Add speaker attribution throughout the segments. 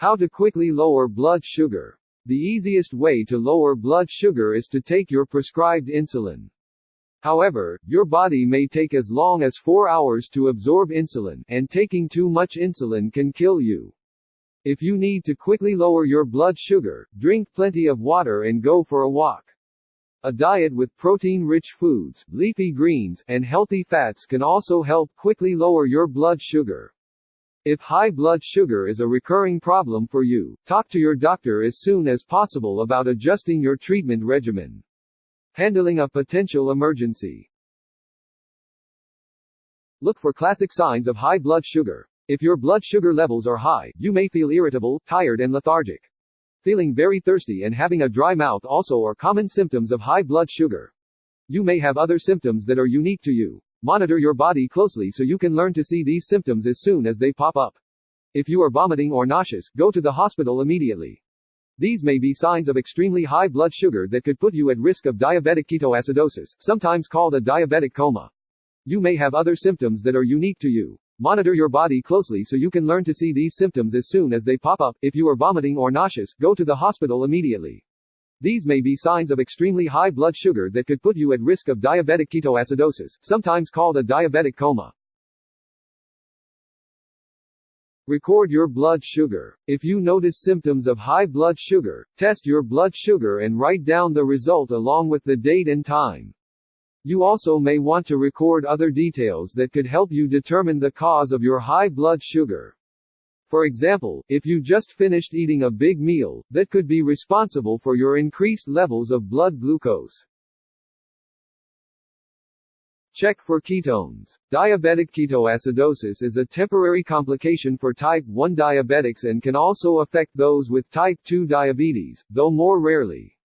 Speaker 1: How to quickly lower blood sugar. The easiest way to lower blood sugar is to take your prescribed insulin. However, your body may take as long as 4 hours to absorb insulin, and taking too much insulin can kill you. If you need to quickly lower your blood sugar, drink plenty of water and go for a walk. A diet with protein-rich foods, leafy greens, and healthy fats can also help quickly lower your blood sugar. If high blood sugar is a recurring problem for you, talk to your doctor as soon as possible about adjusting your treatment regimen. Handling a potential emergency. Look for classic signs of high blood sugar. If your blood sugar levels are high, you may feel irritable, tired and lethargic. Feeling very thirsty and having a dry mouth also are common symptoms of high blood sugar. You may have other symptoms that are unique to you. Monitor your body closely so you can learn to see these symptoms as soon as they pop up. If you are vomiting or nauseous, go to the hospital immediately. These may be signs of extremely high blood sugar that could put you at risk of diabetic ketoacidosis, sometimes called a diabetic coma. You may have other symptoms that are unique to you. Monitor your body closely so you can learn to see these symptoms as soon as they pop up. If you are vomiting or nauseous, go to the hospital immediately. These may be signs of extremely high blood sugar that could put you at risk of diabetic ketoacidosis, sometimes called a diabetic coma. Record your blood sugar. If you notice symptoms of high blood sugar, test your blood sugar and write down the result along with the date and time. You also may want to record other details that could help you determine the cause of your high blood sugar. For example, if you just finished eating a big meal, that could be responsible for your increased levels of blood glucose. Check for ketones. Diabetic ketoacidosis is a temporary complication for type 1 diabetics and can also affect those with type 2 diabetes, though more rarely.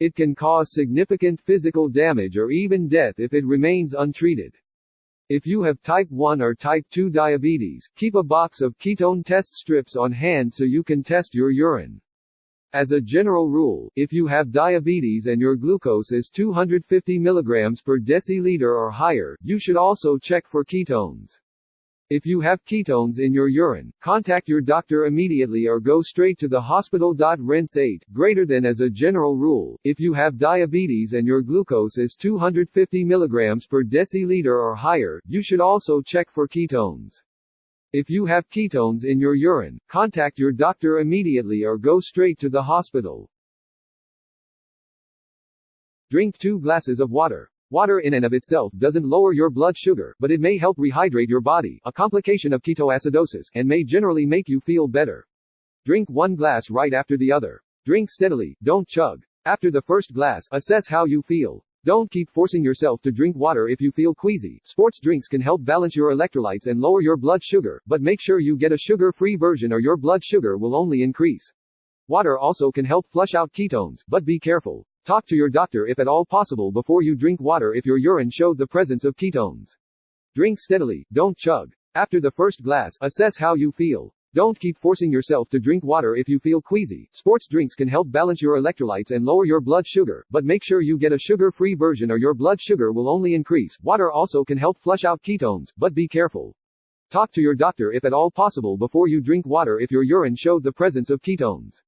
Speaker 1: It can cause significant physical damage or even death if it remains untreated. If you have type 1 or type 2 diabetes, keep a box of ketone test strips on hand so you can test your urine. As a general rule, if you have diabetes and your glucose is 250 mg per deciliter or higher, you should also check for ketones. If you have ketones in your urine, contact your doctor immediately or go straight to the hospital. Rinse 8 greater than. As a general rule, if you have diabetes and your glucose is 250 mg per deciliter or higher, you should also check for ketones. If you have ketones in your urine, contact your doctor immediately or go straight to the hospital. Drink 2 glasses of water. Water in and of itself doesn't lower your blood sugar, but it may help rehydrate your body, a complication of ketoacidosis, and may generally make you feel better. Drink 1 glass right after the other. Drink steadily, don't chug. After the first glass, assess how you feel. Don't keep forcing yourself to drink water if you feel queasy. Sports drinks can help balance your electrolytes and lower your blood sugar, but make sure you get a sugar-free version or your blood sugar will only increase. Water also can help flush out ketones, but be careful. Talk to your doctor if at all possible before you drink water if your urine showed the presence of ketones. Drink steadily, don't chug. After the first glass, assess how you feel. Don't keep forcing yourself to drink water if you feel queasy. Sports drinks can help balance your electrolytes and lower your blood sugar, but make sure you get a sugar-free version or your blood sugar will only increase. Water also can help flush out ketones, but be careful. Talk to your doctor if at all possible before you drink water if your urine showed the presence of ketones.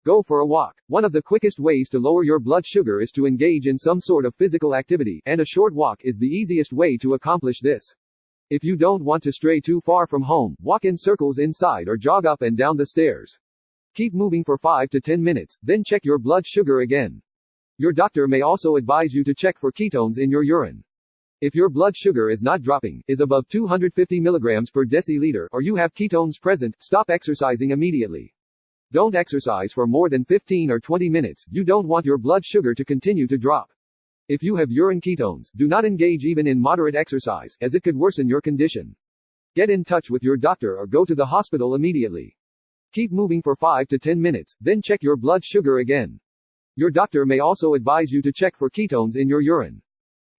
Speaker 1: Go for a walk. One of the quickest ways to lower your blood sugar is to engage in some sort of physical activity, and a short walk is the easiest way to accomplish this. If you don't want to stray too far from home, walk in circles inside or jog up and down the stairs. Keep moving for 5 to 10 minutes, then check your blood sugar again. Your doctor may also advise you to check for ketones in your urine. If your blood sugar is not dropping, is above 250 mg per deciliter, or you have ketones present, stop exercising immediately. Don't exercise for more than 15 or 20 minutes. You don't want your blood sugar to continue to drop. If you have urine ketones, do not engage even in moderate exercise, as it could worsen your condition. Get in touch with your doctor or go to the hospital immediately. Keep moving for 5 to 10 minutes, then check your blood sugar again. Your doctor may also advise you to check for ketones in your urine.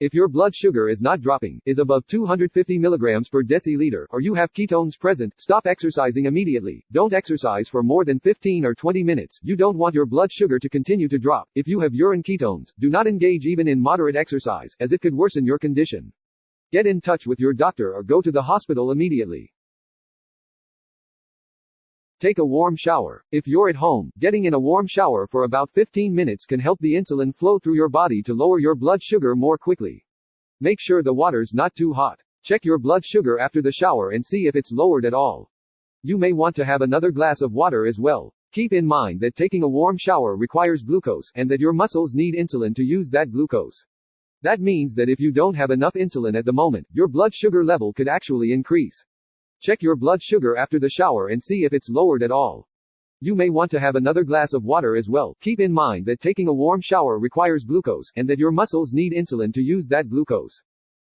Speaker 1: If your blood sugar is not dropping, is above 250 mg per deciliter, or you have ketones present, stop exercising immediately. Don't exercise for more than 15 or 20 minutes. You don't want your blood sugar to continue to drop. If you have urine ketones, do not engage even in moderate exercise, as it could worsen your condition. Get in touch with your doctor or go to the hospital immediately. Take a warm shower. If you're at home, getting in a warm shower for about 15 minutes can help the insulin flow through your body to lower your blood sugar more quickly. Make sure the water's not too hot. Check your blood sugar after the shower and see if it's lowered at all. You may want to have another glass of water as well. Keep in mind that taking a warm shower requires glucose, and that your muscles need insulin to use that glucose. That means that if you don't have enough insulin at the moment, your blood sugar level could actually increase. Check your blood sugar after the shower and see if it's lowered at all. You may want to have another glass of water as well. Keep in mind that taking a warm shower requires glucose, and that your muscles need insulin to use that glucose.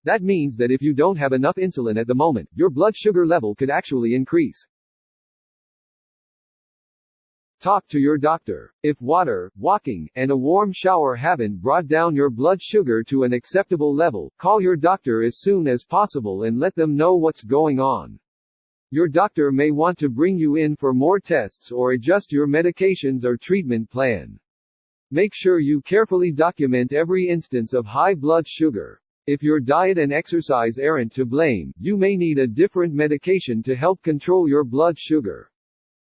Speaker 1: That means that if you don't have enough insulin at the moment, your blood sugar level could actually increase. Talk to your doctor. If water, walking, and a warm shower haven't brought down your blood sugar to an acceptable level, call your doctor as soon as possible and let them know what's going on. Your doctor may want to bring you in for more tests or adjust your medications or treatment plan. Make sure you carefully document every instance of high blood sugar. If your diet and exercise aren't to blame, you may need a different medication to help control your blood sugar.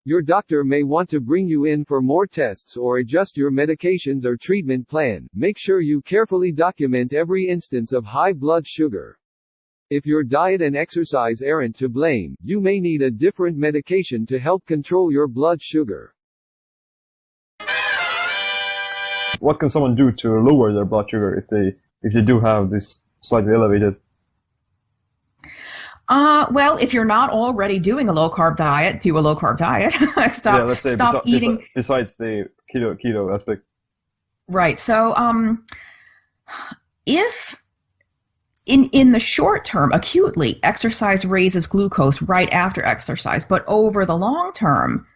Speaker 1: Your doctor may want to bring you in for more tests or adjust your medications or treatment plan. Make sure you carefully document every instance of high blood sugar. If your diet and exercise aren't to blame, you may need a different medication to help control your blood sugar.
Speaker 2: What can someone do to lower their blood sugar if they do have this slightly elevated?
Speaker 3: Well, if you're not already doing a low-carb diet, do a low-carb diet. Stop eating.
Speaker 2: Besides the keto aspect.
Speaker 3: Right. So, if in the short term, acutely, exercise raises glucose right after exercise, but over the long term,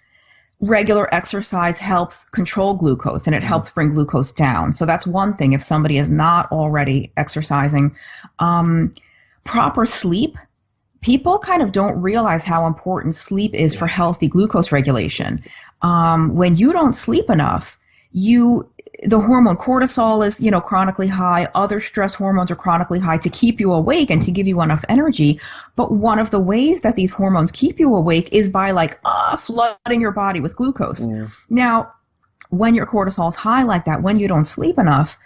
Speaker 3: regular exercise helps control glucose and it helps bring glucose down. So that's one thing if somebody is not already exercising. Proper sleep. People kind of don't realize how important sleep is for healthy glucose regulation. When you don't sleep enough, the hormone cortisol is, chronically high. Other stress hormones are chronically high to keep you awake and to give you enough energy. But one of the ways that these hormones keep you awake is by flooding your body with glucose. Now, when your cortisol is high like that, when you don't sleep enough,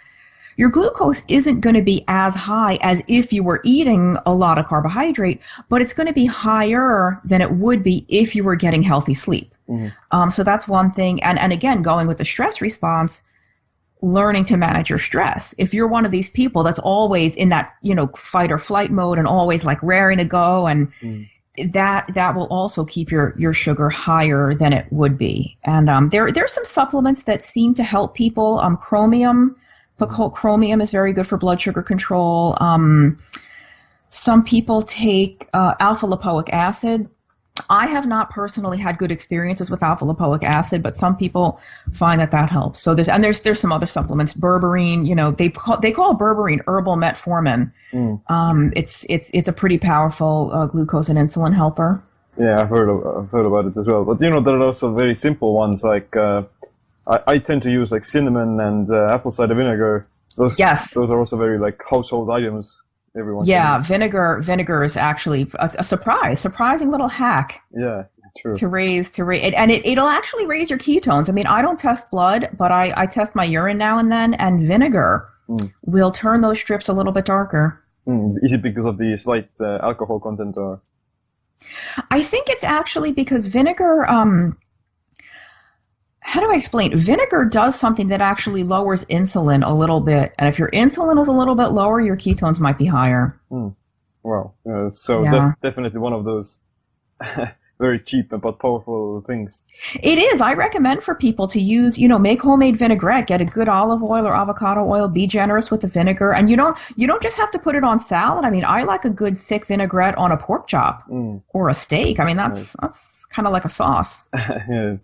Speaker 3: your glucose isn't going to be as high as if you were eating a lot of carbohydrate, but it's going to be higher than it would be if you were getting healthy sleep. So that's one thing. And again, going with the stress response, learning to manage your stress. If you're one of these people that's always in that, fight or flight mode and always raring to go, and that will also keep your sugar higher than it would be. And there's some supplements that seem to help people. Chromium. Chromium is very good for blood sugar control. Some people take alpha lipoic acid. I have not personally had good experiences with alpha lipoic acid, but some people find that helps. So there's some other supplements. Berberine, they call berberine herbal metformin. It's a pretty powerful glucose and insulin helper.
Speaker 2: Yeah, I've heard about it as well. But there are also very simple ones like. I tend to use cinnamon and apple cider vinegar. Those are also very household items. Everyone.
Speaker 3: Yeah, vinegar is actually a surprising little hack.
Speaker 2: Yeah, true.
Speaker 3: To raise and it'll actually raise your ketones. I mean, I don't test blood, but I test my urine now and then, and vinegar will turn those strips a little bit darker.
Speaker 2: Is it because of the slight alcohol content, or?
Speaker 3: I think it's actually because vinegar. How do I explain? Vinegar does something that actually lowers insulin a little bit. And if your insulin is a little bit lower, your ketones might be higher.
Speaker 2: Wow. Definitely one of those very cheap but powerful things.
Speaker 3: It is. I recommend for people to use, make homemade vinaigrette, get a good olive oil or avocado oil, be generous with the vinegar. And you don't just have to put it on salad. I mean, I like a good thick vinaigrette on a pork chop or a steak. I mean, that's kind of like a sauce.
Speaker 2: Yeah.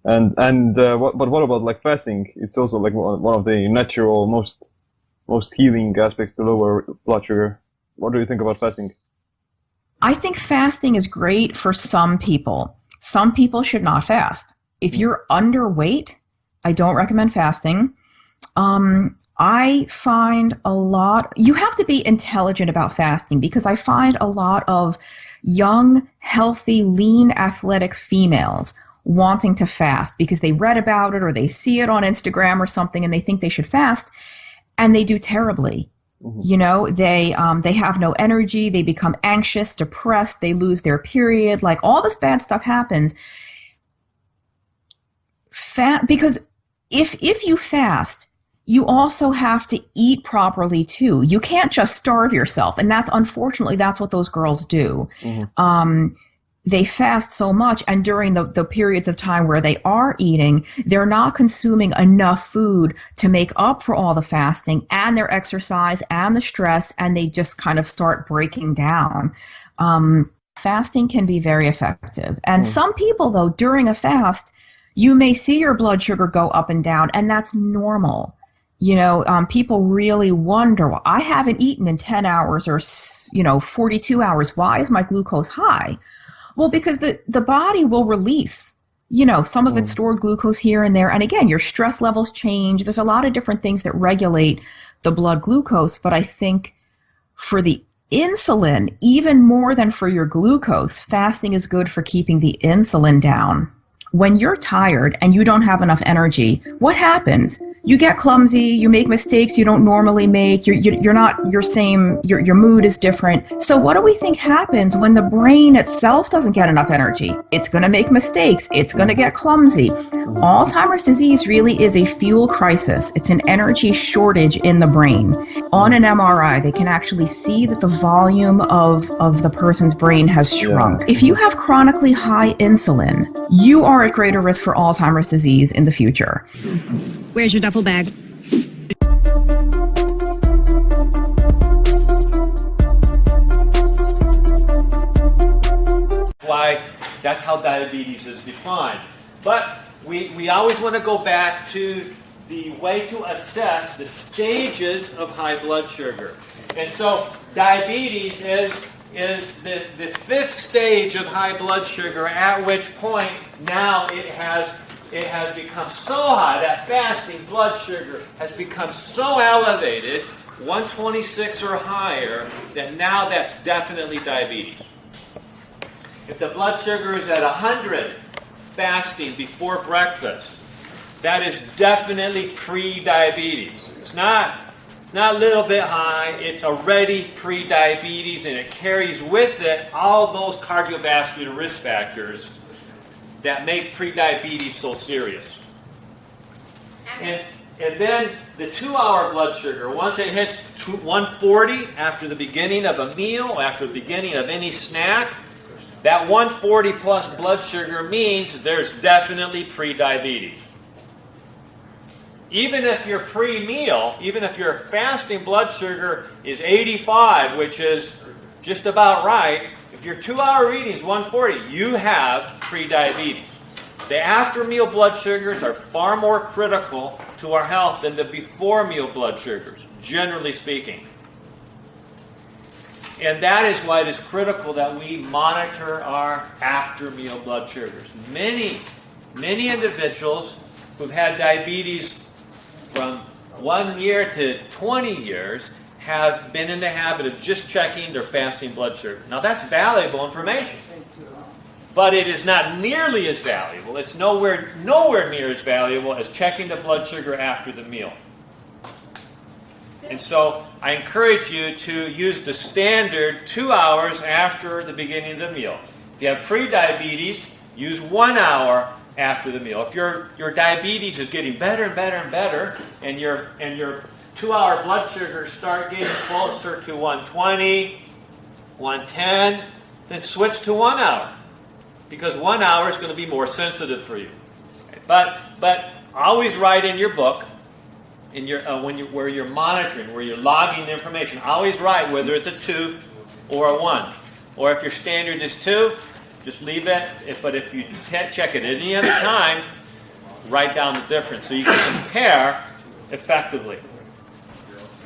Speaker 2: What about fasting? It's also one of the natural, most healing aspects to lower blood sugar. What do you think about fasting?
Speaker 3: I think fasting is great for some people. Some people should not fast. If you're underweight, I don't recommend fasting. I find you have to be intelligent about fasting, because I find a lot of young, healthy, lean, athletic females wanting to fast because they read about it or they see it on Instagram or something and they think they should fast, and they do terribly. Mm-hmm. You know, they have no energy, they become anxious, depressed, they lose their period, like all this bad stuff happens. Because if you fast, you also have to eat properly too. You can't just starve yourself, and unfortunately that's what those girls do. Mm-hmm. They fast so much, and during the periods of time where they are eating, they're not consuming enough food to make up for all the fasting and their exercise and the stress, and they just kind of start breaking down. Fasting can be very effective. And some people, though, during a fast, you may see your blood sugar go up and down, and that's normal. You know, people really wonder, well, I haven't eaten in 10 hours or, 42 hours. Why is my glucose high? Well, because the body will release, some of its stored glucose here and there. And again, your stress levels change. There's a lot of different things that regulate the blood glucose. But I think for the insulin, even more than for your glucose, fasting is good for keeping the insulin down. When you're tired and you don't have enough energy, what happens? You get clumsy, you make mistakes you don't normally make, you're not your same, your mood is different. So what do we think happens when the brain itself doesn't get enough energy? It's going to make mistakes, it's going to get clumsy. Alzheimer's disease really is a fuel crisis. It's an energy shortage in the brain. On an MRI, they can actually see that the volume of the person's brain has shrunk. If you have chronically high insulin, you are at greater risk for Alzheimer's disease in the future.
Speaker 4: Where's your duffel bag?
Speaker 5: Why, that's how diabetes is defined. But we always want to go back to the way to assess the stages of high blood sugar. And so diabetes is the fifth stage of high blood sugar, at which point now it has become so high, that fasting blood sugar has become so elevated, 126 or higher, that now that's definitely diabetes. If the blood sugar is at 100 fasting before breakfast, that is definitely pre-diabetes. It's not a little bit high, it's already pre-diabetes, and it carries with it all those cardiovascular risk factors that make pre-diabetes so serious. And then the 2-hour blood sugar, once it hits 140 after the beginning of a meal, after the beginning of any snack, that 140 plus blood sugar means there's definitely pre-diabetes. Even if your pre-meal, even if your fasting blood sugar is 85, which is just about right, if your 2-hour reading is 140, you have pre-diabetes. The after-meal blood sugars are far more critical to our health than the before-meal blood sugars, generally speaking. And that is why it is critical that we monitor our after-meal blood sugars. Many individuals who've had diabetes from 1 year to 20 years have been in the habit of just checking their fasting blood sugar. Now that's valuable information, but it is not nearly as valuable. It's nowhere near as valuable as checking the blood sugar after the meal. And so I encourage you to use the standard 2 hours after the beginning of the meal. If you have pre-diabetes, use 1 hour after the meal. If your diabetes is getting better and better and better, and your 2-hour blood sugars start getting closer to 120, 110, then switch to 1 hour, because 1 hour is going to be more sensitive for you. But always write in your book, in your where you're monitoring, where you're logging the information. Always write whether it's a 2 or a 1, or if your standard is 2, just leave it. But if you can't check it at any other time, write down the difference so you can compare effectively.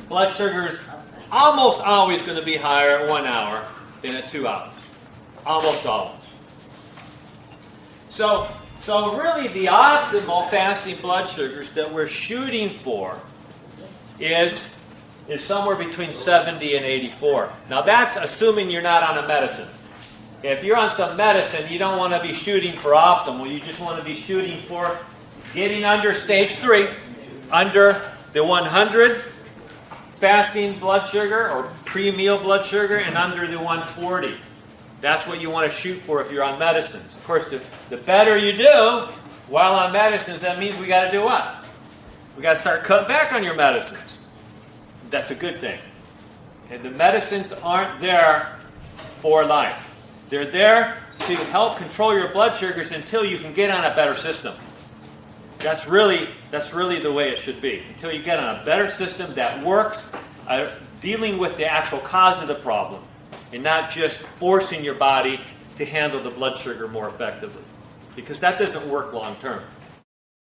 Speaker 5: Blood sugar is almost always going to be higher at 1 hour than at 2 hours. Almost always. So really the optimal fasting blood sugars that we're shooting for is somewhere between 70 and 84. Now that's assuming you're not on a medicine. If you're on some medicine, you don't want to be shooting for optimal. You just want to be shooting for getting under stage 3, under the 100 fasting blood sugar or pre-meal blood sugar, and under the 140. That's what you want to shoot for if you're on medicines. Of course, the better you do while on medicines, that means we got to do what? We got to start cutting back on your medicines. That's a good thing. And the medicines aren't there for life. They're there to help control your blood sugars until you can get on a better system. That's really the way it should be. Until you get on a better system that works, dealing with the actual cause of the problem, and not just forcing your body to handle the blood sugar more effectively. Because that doesn't work long term.